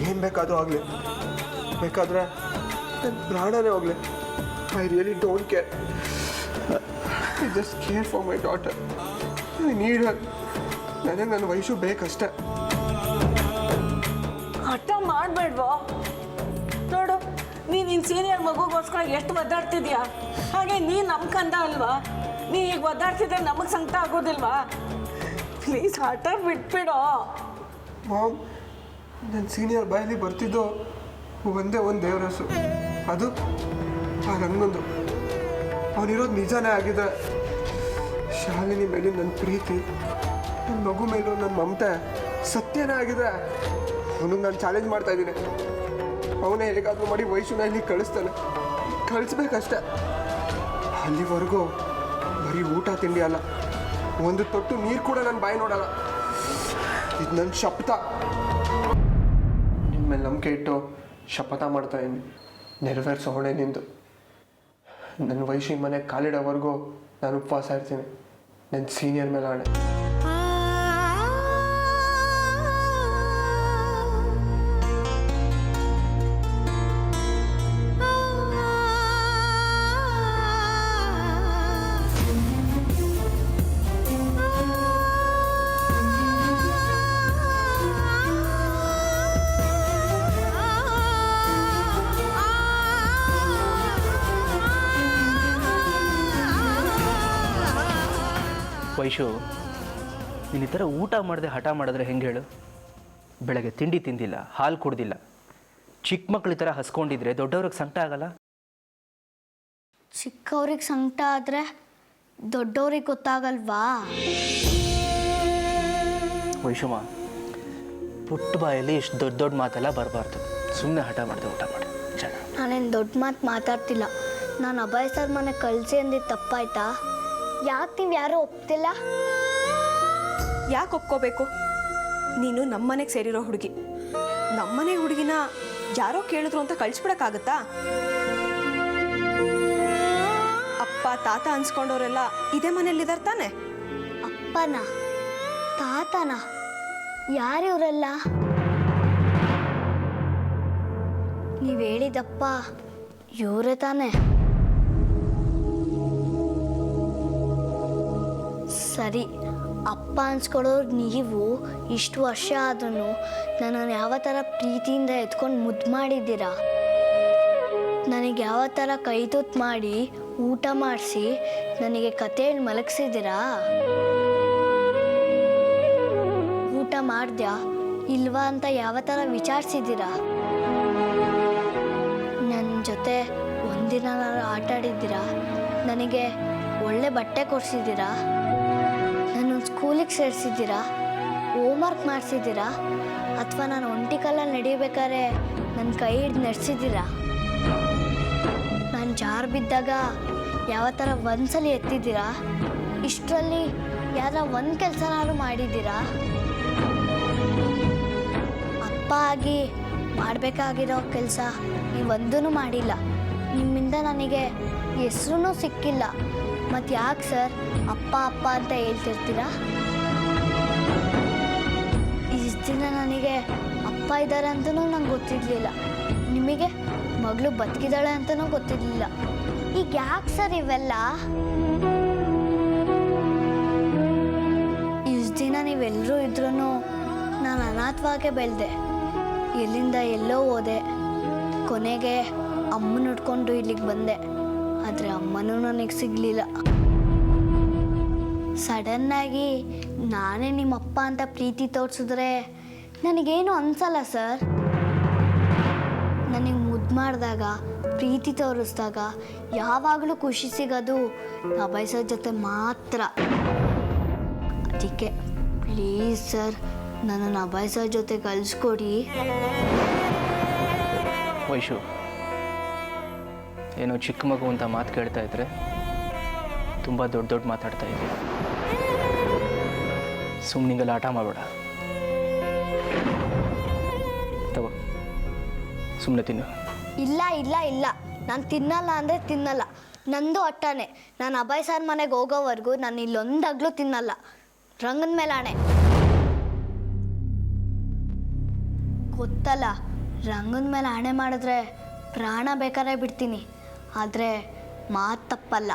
ಏನು ಬೇಕಾದರೂ ಆಗಲಿ, ಬೇಕಾದರೆ ನನ್ನ ಪ್ರಾಣನೇ ಹೋಗಲಿ. I really don't care. I just care for my daughter. I need her. ನನಗೆ ನನ್ನ ವಯಸ್ಸು ಬೇಕಷ್ಟೆ. ಹಠ ಮಾಡಬೇಡ್ವೋ. ನೋಡು, ನೀನು ನಿನ್ನ ಸೀನಿಯರ್ ಮಗುಗೋಸ್ಕರ ಎಷ್ಟು ಒದ್ದಾಡ್ತಿದ್ಯಾ. ಹಾಗೆ ನೀನು ನಮ್ಮ ಕಂದ ಅಲ್ವಾ? ನೀ ಈಗ ಒದ್ದಾಡ್ತಿದ್ರೆ ನಮಗೆ ಸಂಕಟ ಆಗೋದಿಲ್ವಾ? ಪ್ಲೀಸ್ ಹಠ ಬಿಟ್ಬಿಡೋ. ಮಾಮ್, ನನ್ನ ಸೀನಿಯರ್ ಬಾಯಲ್ಲಿ ಬರ್ತಿದ್ದು ಒಂದೇ ಒಂದು ದೇವ್ರ ಹೆಸರು, ಅದು ಆ ರಂಗಂದು. ಅವನಿರೋದು ನಿಜನೇ ಆಗಿದೆ. ಶಾಲಿನಿ ಮೇಲಿನ ನನ್ನ ಪ್ರೀತಿ, ನನ್ನ ಮಗು ಮೇಲೂ ನನ್ನ ಮಮತೆ ಸತ್ಯನೇ ಆಗಿದೆ. ಅವನಿಗೆ ನಾನು ಚಾಲೆಂಜ್ ಮಾಡ್ತಾ ಇದ್ದೀನಿ. ಅವನೇ ಹೇಗಾದ್ರೂ ಮಾಡಿ ವಯಸ್ಸನ್ನ ಇಲ್ಲಿ ಕಳಿಸ್ತಾನೆ. ಕಳಿಸ್ಬೇಕಷ್ಟೆ. ಅಲ್ಲಿವರೆಗೂ ಬರೀ ಊಟ ತಿಂಡಿ ಅಲ್ಲ, ಒಂದು ತೊಟ್ಟು ನೀರು ಕೂಡ ನನ್ನ ಬಾಯಿ ನೋಡಲ್ಲ. ಇದು ನನ್ನ ಶಪಥ. ನಿಮ್ಮ ಮೇಲೆ ನಂಬಿಕೆ ಇಟ್ಟು ಶಪಥ ಮಾಡ್ತಾ ಇದ್ದೀನಿ. ನೆರವೇರಿಸೋ ಹೊಣೆ ನಿಂದು. ನನ್ನ ವಯಸ್ಸಿನ ಮನೆಗೆ ಕಾಲಿಡೋವರೆಗೂ ನಾನು ಉಪವಾಸ ಇರ್ತೀನಿ. ನನ್ನ ಸೀನಿಯರ್ ಮೇಲೆ ಆಣೆ. ವೈಶು, ನೀನು ಈ ಥರ ಊಟ ಮಾಡದೆ ಹಠ ಮಾಡಿದ್ರೆ ಹೆಂಗೆ ಹೇಳು? ಬೆಳಗ್ಗೆ ತಿಂಡಿ ತಿಂದಿಲ್ಲ, ಹಾಲು ಕುಡ್ದಿಲ್ಲ. ಚಿಕ್ಕ ಮಕ್ಳು ಈ ಥರ ಹಸ್ಕೊಂಡಿದ್ರೆ ದೊಡ್ಡವ್ರಿಗೆ ಸಂಕಟ ಆಗಲ್ಲ? ಚಿಕ್ಕವ್ರಿಗೆ ಸಂಕಟ ಆದರೆ ದೊಡ್ಡವ್ರಿಗೆ ಗೊತ್ತಾಗಲ್ವಾ? ವೈಶುಮ, ಪುಟ್ಟ ಬಾಯಲ್ಲಿ ಇಷ್ಟು ದೊಡ್ಡ ದೊಡ್ಡ ಮಾತೆಲ್ಲ ಬರಬಾರ್ದು. ಸುಮ್ಮನೆ ಹಠ ಮಾಡಿದೆ ಊಟ ಮಾಡಿ. ನಾನೇನು ದೊಡ್ಡ ಮಾತು ಮಾತಾಡ್ತಿಲ್ಲ. ನಾನು ಅಭಯ್ ಸರ್ ಮನೆ ಕಳಿಸಿ ಅಂದಿದ್ದು ತಪ್ಪಾಯ್ತಾ? ಯಾಕೆ ನೀವು ಯಾರೂ ಒಪ್ತಿಲ್ಲ? ಯಾಕೆ ಒಪ್ಕೋಬೇಕು? ನೀನು ನಮ್ಮನೆಗೆ ಸೇರಿರೋ ಹುಡುಗಿ. ನಮ್ಮನೆ ಹುಡುಗಿನ ಯಾರೋ ಕೇಳಿದ್ರು ಅಂತ ಕಳಿಸ್ಬಿಡಕ್ಕಾಗತ್ತಾ? ಅಪ್ಪ ತಾತ ಅನ್ಸ್ಕೊಂಡವರೆಲ್ಲ ಇದೇ ಮನೇಲಿದ್ದಾರೆ ತಾನೆ? ಅಪ್ಪನ ತಾತನ? ಯಾರಿವರೆಲ್ಲ? ನೀವು ಹೇಳಿದಪ್ಪ ಇವರೇ ತಾನೆ? ಸರಿ, ಅಪ್ಪ ಅನ್ಸ್ಕೊಳ್ಳೋರು ನೀವು ಇಷ್ಟು ವರ್ಷ ಆದ್ರೂ ನನ್ನನ್ನು ಯಾವ ಥರ ಪ್ರೀತಿಯಿಂದ ಎತ್ಕೊಂಡು ಮುದ್ದು ಮಾಡಿದ್ದೀರಾ. ನನಗೆ ಯಾವ ಥರ ಕೈ ತುತ್ತು ಮಾಡಿ ಊಟ ಮಾಡಿಸಿ ನನಗೆ ಕತೆ ಹೇಳಿ ಮಲಗಿಸಿದ್ದೀರಾ. ಊಟ ಮಾಡ್ದ್ಯಾ ಇಲ್ವಾ ಅಂತ ಯಾವ ಥರ ವಿಚಾರಿಸಿದ್ದೀರಾ. ನನ್ನ ಜೊತೆ ಒಂದಿನ ಆಟ ಆಡಿದ್ದೀರಾ. ನನಗೆ ಒಳ್ಳೆ ಬಟ್ಟೆ ಕೊಡಿಸಿದ್ದೀರಾ. ನಾನು ಸ್ಕೂಲಿಗೆ ಸೇರಿಸಿದ್ದೀರಾ. ಹೋಮ್ವರ್ಕ್ ಮಾಡಿಸಿದ್ದೀರಾ. ಅಥವಾ ನಾನು ಒಂಟಿ ಕಾಲಲ್ಲಿ ನಡಿಬೇಕಾದ್ರೆ ನನ್ನ ಕೈ ಹಿಡ್ದು ನಡೆಸಿದ್ದೀರಾ. ನಾನು ಜಾರು ಬಿದ್ದಾಗ ಯಾವ ಥರ ಒಂದ್ಸಲಿ ಎತ್ತಿದ್ದೀರಾ. ಇಷ್ಟರಲ್ಲಿ ಯಾರ ಒಂದು ಕೆಲಸನಾದ್ರು ಮಾಡಿದ್ದೀರಾ. ಅಪ್ಪ ಆಗಿ ಮಾಡಬೇಕಾಗಿರೋ ಕೆಲಸ ನೀವೊಂದೂ ಮಾಡಿಲ್ಲ. ನಿಮ್ಮಿಂದ ನನಗೆ ಹೆಸ್ರೂ ಸಿಕ್ಕಿಲ್ಲ. ಮತ್ತು ಯಾಕೆ ಸರ್ ಅಪ್ಪ ಅಪ್ಪ ಅಂತ ಹೇಳ್ತಿರ್ತೀರಾ? ಇಷ್ಟು ದಿನ ನನಗೆ ಅಪ್ಪ ಇದ್ದಾರೆ ಅಂತಲೂ ನಂಗೆ ಗೊತ್ತಿರಲಿಲ್ಲ. ನಿಮಗೆ ಮಗಳು ಬದುಕಿದ್ದಾಳೆ ಅಂತಲೂ ಗೊತ್ತಿರಲಿಲ್ಲ. ಈಗ ಯಾಕೆ ಸರ್ ಇವೆಲ್ಲ? ಇಷ್ಟು ದಿನ ನೀವೆಲ್ಲರೂ ಇದ್ರೂ ನಾನು ಅನಾಥವಾಗೇ ಬೆಳೆದೆ. ಎಲ್ಲಿಂದ ಎಲ್ಲೋ ಹೋದೆ. ಕೊನೆಗೆ ಅಮ್ಮನ ಹುಡ್ಕೊಂಡು ಇಲ್ಲಿಗೆ ಬಂದೆ. ಆದರೆ ಅಮ್ಮನೂ ನನಗೆ ಸಿಗಲಿಲ್ಲ. ಸಡನ್ನಾಗಿ ನಾನೇ ನಿಮ್ಮಪ್ಪ ಅಂತ ಪ್ರೀತಿ ತೋರಿಸಿದ್ರೆ ನನಗೇನು ಅನ್ಸಲ್ಲ ಸರ್. ನನಗೆ ಮುದ್ದು ಮಾಡಿದಾಗ ಪ್ರೀತಿ ತೋರಿಸಿದಾಗ ಯಾವಾಗಲೂ ಖುಷಿ ಸಿಗೋದು ಅಭಯ್ ಸರ್ ಜೊತೆ ಮಾತ್ರ. ಅದಕ್ಕೆ ಪ್ಲೀಸ್ ಸರ್ ನನ್ನನ್ನು ಅಭಯ್ ಸರ್ ಜೊತೆ ಕಳಿಸ್ಕೊಡಿ. ವೈಶು, ಏನೋ ಚಿಕ್ಕ ಮಗು ಅಂತ ಮಾತು ಕೇಳ್ತಾ ಇದ್ರೆ ತುಂಬ ದೊಡ್ಡ ದೊಡ್ಡ ಮಾತಾಡ್ತಾ ಇದ್ದೆ. ಸುಮ್ಮನಿಗೆಲ್ಲ ಆಟ ಮಾಡಬೇಡ. ತಗೋ, ಸುಮ್ಮನೆ ತಿನ್ನು. ಇಲ್ಲ ಇಲ್ಲ ಇಲ್ಲ, ನಾನು ತಿನ್ನಲ್ಲ ಅಂದರೆ ತಿನ್ನಲ್ಲ. ನಂದು ಅಟ್ಟನೆ. ನಾನು ಅಭಯ್ ಸರ್ ಮನೆಗೆ ಹೋಗೋವರೆಗೂ ನಾನು ಇಲ್ಲೊಂದಾಗಲೂ ತಿನ್ನಲ್ಲ. ರಂಗನ ಮೇಲೆ ಆಣೆ. ಗೊತ್ತಲ್ಲ, ರಂಗನ ಮೇಲೆ ಆಣೆ ಮಾಡಿದ್ರೆ ಪ್ರಾಣ ಬೇಕಾದ್ರೆ ಬಿಡ್ತೀನಿ, ಆದರೆ ಮಾತು ತಪ್ಪಲ್ಲ.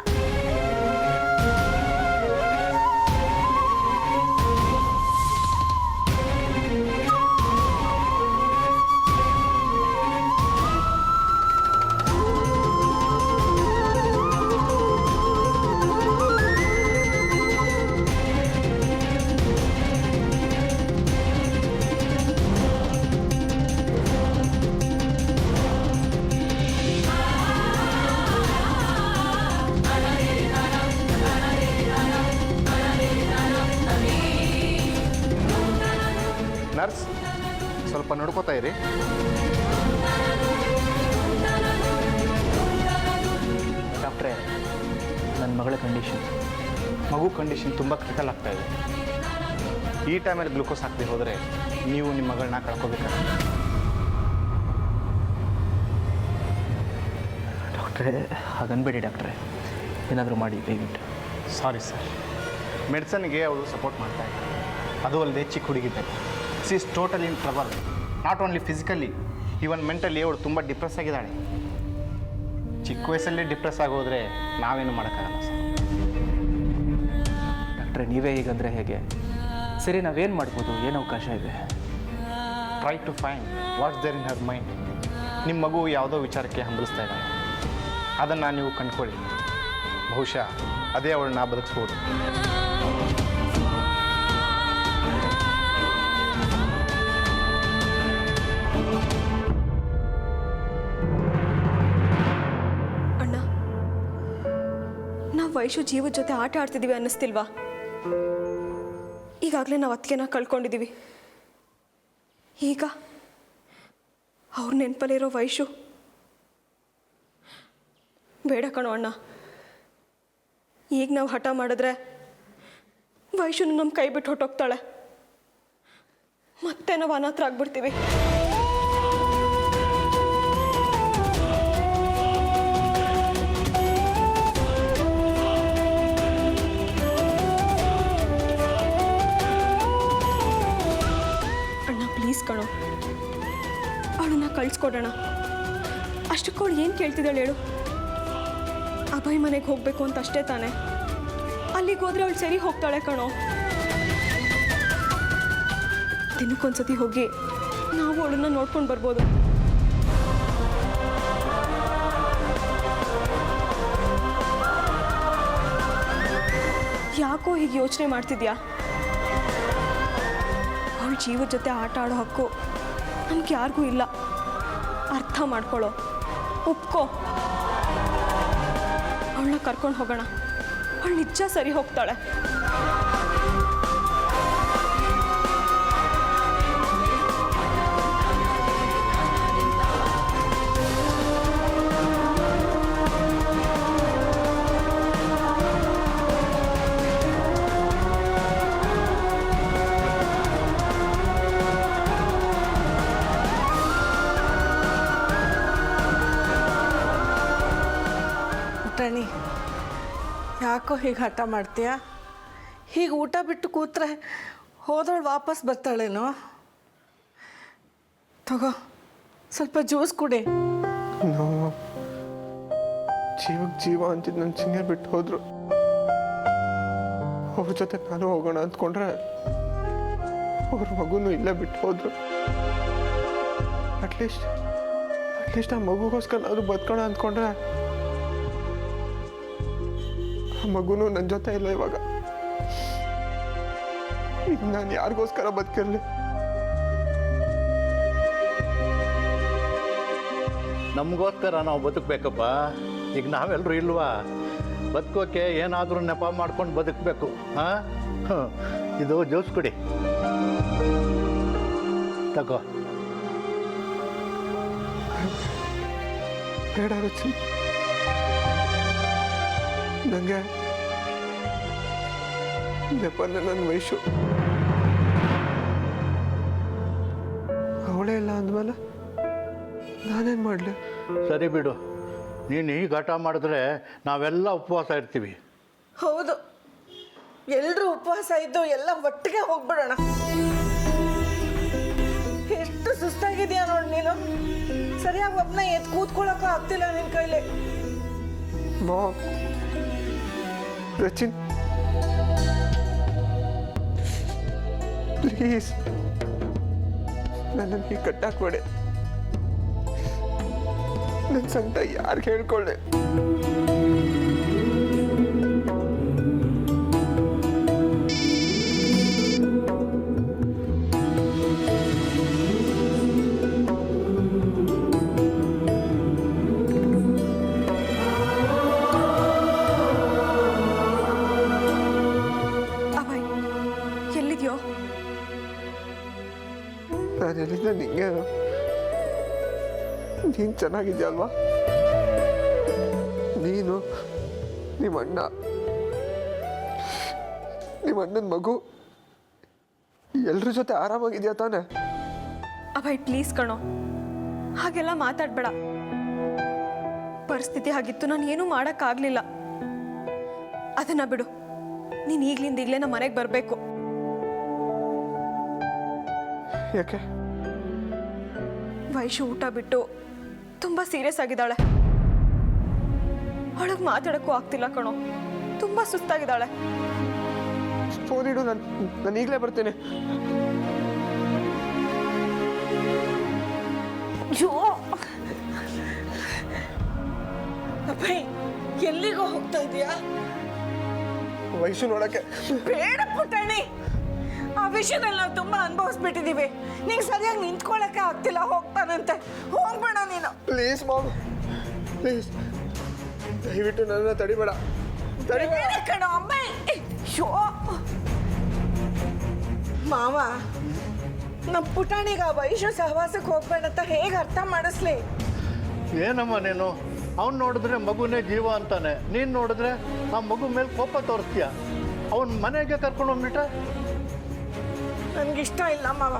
ನರ್ಸ್, ಸ್ವಲ್ಪ ನೋಡ್ಕೋತಾ ಇರಿ. ಡಾಕ್ಟ್ರೇ, ನನ್ನ ಮಗಳ ಕಂಡೀಷನ್, ಮಗು ಕಂಡೀಷನ್ ತುಂಬ ಕ್ರಿಟಿಕಲ್ ಆಗ್ತಾ ಇದೆ. ಈ ಟೈಮಲ್ಲಿ ಗ್ಲೂಕೋಸ್ ಹಾಕದೆ ಹೋದರೆ ನೀವು ನಿಮ್ಮ ಮಗಳನ್ನ ಕಳ್ಕೋಬೇಕಾಗುತ್ತೆ. ಡಾಕ್ಟ್ರೇ ಹಾಗನ್ಬೇಡಿ ಡಾಕ್ಟ್ರೇ, ಏನಾದರೂ ಮಾಡಿ ದಯವಿಟ್ಟು. ಸಾರಿ ಸರ್, ಮೆಡಿಸನ್ಗೆ ಅವಳು ಸಪೋರ್ಟ್ ಮಾಡ್ತಾ ಇದ್ದಾರೆ. ಅದು ಅಲ್ಲದೆ ಚಿಕ್ಕ ಹುಡುಗಿದ್ದಾರೆ. She is totally in trouble, not only physically, even mentally ಅವಳು ತುಂಬ ಡಿಪ್ರೆಸ್ ಆಗಿದ್ದಾಳೆ. ಚಿಕ್ಕ ವಯಸ್ಸಲ್ಲಿ ಡಿಪ್ರೆಸ್ ಆಗೋದ್ರೆ ನಾವೇನು ಮಾಡೋಕ್ಕಾಗಲ್ಲ ಸರ್. ಡಾಕ್ಟ್ರೇ, ನೀವೇ ಹೀಗಂದರೆ ಹೇಗೆ? ಸರಿ, ನಾವೇನು ಮಾಡ್ಬೋದು? ಏನು ಅವಕಾಶ ಇದೆ? Try to find what's there in her mind. ನಿಮ್ಮ ಮಗು ಯಾವುದೋ ವಿಚಾರಕ್ಕೆ ಹಂಬಲಿಸ್ತಾ ಇದ್ದಾಳೆ, ಅದನ್ನು ನೀವು ಕಂಡುಕೊಳ್ಳಿ. ಬಹುಶಃ ಅದೇ ಅವಳನ್ನ ಬದುಕಿಸ್ಬೋದು. ಅಣ್ಣ, ನಾವು ವೈಶು ಜೀವದ ಜೊತೆ ಆಟ ಆಡ್ತಿದ್ದೀವಿ ಅನ್ನಿಸ್ತಿಲ್ವಾ? ಈಗಾಗಲೇ ನಾವು ಅತ್ತಿಗೆನ ಕಳ್ಕೊಂಡಿದ್ದೀವಿ. ಈಗ ಅವ್ರ ನೆನಪಲ್ಲಿರೋ ವೈಶು ಬೇಡ ಕಣೋ ಅಣ್ಣ. ಈಗ ನಾವು ಹಠ ಮಾಡಿದ್ರೆ ವೈಶುನು ನಮ್ಮ ಕೈ ಬಿಟ್ಟು ಹೊಟ್ಟೋಗ್ತಾಳೆ. ಮತ್ತೆ ನಾವು ಅನಾಥರ ಆಗ್ಬಿಡ್ತೀವಿ. ಅಣ್ಣ ಪ್ಲೀಸ್ ಕಣೋ, ಅವಳನ್ನ ಕಳಿಸ್ಕೊಡೋಣ. ಅಷ್ಟಕ್ಕೆ ಅವಳು ಏನು ಕೇಳ್ತಿದ್ದಾಳೆ ಹೇಳು? ಅಭಯ್ ಮನೆಗೆ ಹೋಗಬೇಕು ಅಂತ ಅಷ್ಟೇ ತಾನೆ. ಅಲ್ಲಿಗೆ ಹೋದ್ರೆ ಅವಳು ಸರಿ ಹೋಗ್ತಾಳೆ ಕಣೋ. ದಿನಕ್ಕೊಂದ್ಸತಿ ಹೋಗಿ ನಾವು ಅವಳನ್ನ ನೋಡ್ಕೊಂಡು ಬರ್ಬೋದು. ಯಾಕೋ ಹೀಗೆ ಯೋಚನೆ ಮಾಡ್ತಿದ್ಯಾ? ಅವಳ ಜೀವದ ಜೊತೆ ಆಟ ಆಡೋ ಹಕ್ಕು ನಮ್ಗೆ ಯಾರಿಗೂ ಇಲ್ಲ. ಅರ್ಥ ಮಾಡ್ಕೊಳ್ಳೋ, ಒಪ್ಕೋ. ಅವಳನ್ನ ಕರ್ಕೊಂಡು ಹೋಗೋಣ. ಅವಳು ನಿಜ ಸರಿ ಹೋಗ್ತಾಳೆ. ಪುಟಾಣಿ, ಯಾಕೋ ಹೀಗೆ ಹಠ ಮಾಡ್ತೀಯ? ಹೀಗೆ ಊಟ ಬಿಟ್ಟು ಕೂತ್ರೆ ಹೋದವಳು ವಾಪಸ್ ಬರ್ತಾಳೇನೋ? ತಗೋ, ಸ್ವಲ್ಪ ಜ್ಯೂಸ್ ಕುಡಿ. ನಾವು ಜೀವಕ್ಕೆ ಜೀವ ಅಂತಿದ್ದು ನನ್ನ ಚಿನ್ನ ಬಿಟ್ಟು ಹೋದ್ರು. ಅವ್ರ ಜೊತೆ ನಾನು ಹೋಗೋಣ ಅಂದ್ಕೊಂಡ್ರೆ ಅವ್ರ ಮಗುನೂ ಇಲ್ಲೇ ಬಿಟ್ಟು ಹೋದ್ರು. ಅಟ್ಲೀಸ್ಟ್ ಆ ಮಗುಗೋಸ್ಕರ ಅದು ಬದುಕೋಣ ಅಂದ್ಕೊಂಡ್ರೆ ಆ ಮಗುನೂ ನನ್ನ ಜೊತೆ ಇಲ್ಲ ಇವಾಗ. ನಾನು ಯಾರಿಗೋಸ್ಕರ ಬದುಕಿರ್ಲಿ? ನಮಗೋಸ್ಕರ ನಾವು ಬದುಕಬೇಕಪ್ಪ. ಈಗ ನಾವೆಲ್ಲರೂ ಇಲ್ವಾ? ಬದುಕೋಕೆ ಏನಾದರೂ ನೆಪ ಮಾಡ್ಕೊಂಡು ಬದುಕಬೇಕು. ಹಾಂ, ಇದು ಜ್ಯೂಸ್ ಕುಡಿ, ತಗೋ. ಬೇಡ ರುಚಿ, ನನಗೆ ನೆಪಲ್ಲ ನನ್ನ ವಯಸ್ಸು. ಅವಳೇ ಇಲ್ಲ ಅಂದಮೇಲೆ ನಾನೇನು ಮಾಡಲಿ? ಸರಿ ಬಿಡು, ನೀನು ಈಗ ಹಠ ಮಾಡಿದ್ರೆ ನಾವೆಲ್ಲ ಉಪವಾಸ ಇರ್ತೀವಿ. ಹೌದು, ಎಲ್ಲರೂ ಉಪವಾಸ ಇದ್ದು ಎಲ್ಲ ಒಟ್ಟಿಗೆ ಹೋಗ್ಬಿಡೋಣ. ಎಷ್ಟು ಸುಸ್ತಾಗಿದೆಯಾ ನೋಡಿ ನೀನು. ಸರಿಯಾಗಿ ಒಬ್ಬನ ಎದ್ದು ಕೂತ್ಕೊಳ್ಳೋಕ್ಕೂ ಆಗ್ತಿಲ್ಲ ನಿನ್ನ ಕೈಲಿ. ಮಾಮ್, ರಚಿನ್ ಪ್ಲೀಸ್ ನನ್ನನ್ನು ಹೀಗೆ ಕಟ್ಟಾಕ್ಬೇಡಿ. ನನ್ನ ಸಂಕಟ ಯಾರಿಗೆ ಹೇಳ್ಕೊಳ್ಳೆ? ಅಭಯ್, ಎಲ್ಲಿದ್ಯೋ? ನಾನು ಎಲ್ಲಿಂದ ನಿಂಗೆ? ನೀನು ಚೆನ್ನಾಗಿದ್ಯಾ ಅಲ್ವಾ? ನೀನು, ನಿಮ್ಮ ಅಣ್ಣ, ನಿಮ್ಮ ಅಣ್ಣನ ಮಗು ಎಲ್ಲರ ಜೊತೆ ಆರಾಮಾಗಿದ್ಯಾ ತಾನೆ? ಅಭಯ್ ಪ್ಲೀಸ್ ಕಣೋ, ಹಾಗೆಲ್ಲ ಮಾತಾಡಬೇಡ. ಪರಿಸ್ಥಿತಿ ಹಾಗಿತ್ತು, ನಾನು ಏನೂ ಮಾಡೋಕ್ಕಾಗಲಿಲ್ಲ. ಅದನ್ನ ಬಿಡು, ನೀನು ಈಗಲೇ ನಮ್ಮ ಮನೆಗೆ ಬರಬೇಕು. ಯಾಕೆ? ವೈಶು ಊಟ ಬಿಟ್ಟು ತುಂಬ ಸೀರಿಯಸ್ ಆಗಿದ್ದಾಳೆ. ಅವಳಿಗೆ ಮಾತಾಡೋಕ್ಕೂ ಆಗ್ತಿಲ್ಲ ಕಣೋ, ತುಂಬ ಸುಸ್ತಾಗಿದ್ದಾಳೆ. ಫೋನ್ ಇಡು, ನಾನು ಈಗಲೇ ಬರ್ತೇನೆ. ಅಭಯ್, ಎಲ್ಲಿಗೋ ಹೋಗ್ತಾ ಇದೀಯಾ? ವಯಸ್ಸು ನೋಡಕ್ಕೆ. ಬೇಡ ಪುಟ್ಟಣಿ, ಆ ವಿಷಯದಲ್ಲಿ ನಾವು ತುಂಬಾ ಅನುಭವಿಸ್ಬಿಟ್ಟಿದೀವಿ. ನೀನು ಸರಿಯಾಗಿ ನಿಂತ್ಕೊಳ್ಳಕ್ಕೆ ಆಗ್ತಿಲ್ಲ, ಹೋಗ್ತಾನಂತೆ. ಹೋಗ್ಬೇಡ ನೀನು. ಪ್ಲೀಸ್ ಮಾಮ್, ಪ್ಲೀಸ್ ದಯವಿಟ್ಟು ನನ್ನ ತಡಿಬೇಡ. ಕಣೋ ಅಮ್ಮ. ಮಾವ, ನಮ್ಮ ಪುಟಾಣಿಗ ವೈಶು ಸಹವಾಸಕ್ಕೆ ಹೋಗ್ಬೇಡ ಅಂತ ಹೇಗೆ ಅರ್ಥ ಮಾಡಿಸ್ಲಿ? ಏನಮ್ಮ ನೀನು? ಅವ್ನು ನೋಡಿದ್ರೆ ಮಗುನೇ ಜೀವ ಅಂತಾನೆ, ನೀನು ನೋಡಿದ್ರೆ ಆ ಮಗು ಮೇಲೆ ಕೋಪ ತೋರಿಸ್ತೀಯ. ಅವನ ಮನೆಗೆ ಕರ್ಕೊಂಡು ಹೋಗ್ಬಿಟ್ರೆ ನನಗಿಷ್ಟ ಇಲ್ಲ ಮಾವ.